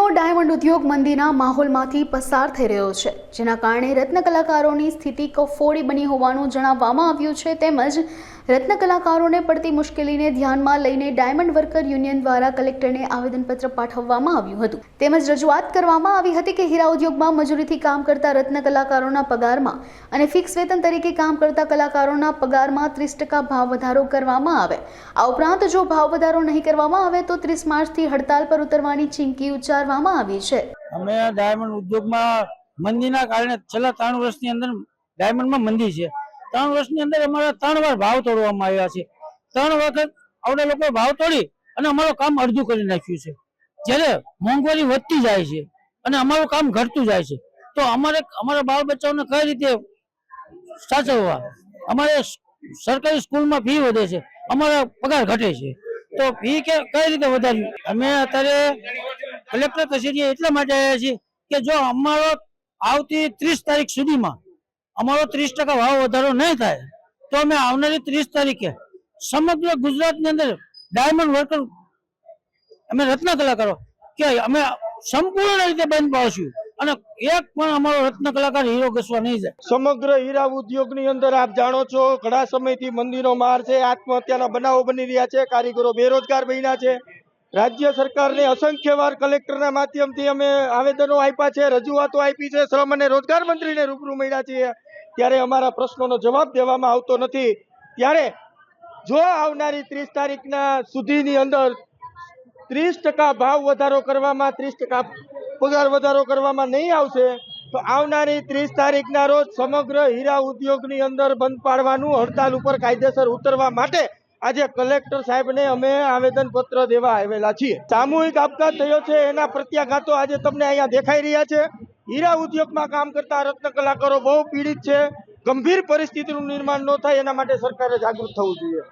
દેશનો ડાયમંડ ઉદ્યોગ મંદીના માહોલમાંથી પસાર થઈ રહ્યો છે, જેના કારણે રત્ન કલાકારોની સ્થિતિ કફોડી બની હોવાનું જણાવવામાં આવ્યું છે। તેમજ રત્ન કલાકારોને પડતી મુશ્કેલીને ધ્યાનમાં લઈને ડાયમંડ વર્કર યુનિયન દ્વારા કલેક્ટરને આવેદનપત્ર પાઠવવામાં આવ્યું હતું। તેમજ રજૂઆત કરવામાં આવી હતી કે હીરા ઉદ્યોગમાં મજૂરીથી કામ કરતા રત્ન કલાકારોના પગારમાં અને ફિક્સ વેતન તરીકે કામ કરતા કલાકારોના પગારમાં 30% ભાવ વધારો કરવામાં આવે। આ ઉપરાંત જો ભાવ વધારો નહીં કરવામાં આવે તો 30 માર્ચથી હડતાલ પર ઉતરવાની ચીમકી ઉચ્ચારવામાં આવી છે। અમે ડાયમંડ ઉદ્યોગમાં મંદીના કારણે છેલ્લા 3 વર્ષની અંદર ડાયમંડમાં મંદી છે। 3 વર્ષની અંદર અમારા 3 વાર ભાવ તોડવામાં આવ્યા છે। 3 વખત આવડે લોકો ભાવ તોડી અને અમારું કામ અડધું કરી નાખ્યું છે। જ્યારે મોંઘવારી વધતી જાય છે અને અમારું કામ ઘટતું જાય છે, તો અમારા બાળ બચ્ચાઓને કઈ રીતે સાચવવા? અમારે સરકારી સ્કૂલમાં ફી વધે છે, અમારા પગાર ઘટે છે, તો ફી કઈ રીતે વધારવી? અમે અત્યારે કલેક્ટર કચેરીએ એટલા માટે આવ્યા છીએ કે જો અમારો આવતી 30 તારીખ સુધીમાં અમારો 30% ભાવ વધારો નહીં થાય તો અમે આવનારી 30 તારીખે સમગ્ર ગુજરાતની અંદર ડાયમંડ વર્કર અમે રત્ન કલાકારો કે અમે સંપૂર્ણ રીતે બંધ પાડશું અને એક પણ અમારો રત્ન કલાકાર હીરો ઘસવા નહીં જાય। સમગ્ર હીરા ઉદ્યોગની અંદર આપ જાણો છો ઘણા સમયથી મંદીનો માર છે, આત્મહત્યાના બનાવો બની રહ્યા છે, કારીગરો બેરોજગાર બન્યા છે। રાજ્ય સરકારને અસંખ્ય વાર કલેક્ટરના માધ્યમથી અમે આવેદનો આપ્યા છે, રજૂઆતો આપી છે, શ્રમ અને રોજગાર મંત્રીને રૂબરૂ મળ્યા છીએ, ત્યારે અમારા પ્રશ્નોનો જવાબ દેવામાં આવતો નથી। ત્યારે જો આવનારી 30 તારીખના સુધીની અંદર 30% ભાવ વધારો કરવામાં, 30% પગાર વધારો કરવામાં નહીં આવશે તો આવનારી 30 તારીખના રોજ સમગ્ર હીરા ઉદ્યોગની અંદર બંધ પાડવાનું, હડતાલ ઉપર કાયદેસર ઉતરવા માટે આજે કલેક્ટર સાહેબને અમે આવેદનપત્ર દેવા આવેલા છીએ। સામૂહિક આપઘાત થયો છે, એના પ્રત્યાઘાતો આજે તમને અહીંયા દેખાઈ રહ્યા છે। હીરા ઉદ્યોગમાં કામ કરતા રત્ન કલાકારો બહુ પીડિત છે। ગંભીર પરિસ્થિતિનું નિર્માણ ન થાય એના માટે સરકારે જાગૃત થવું જોઈએ।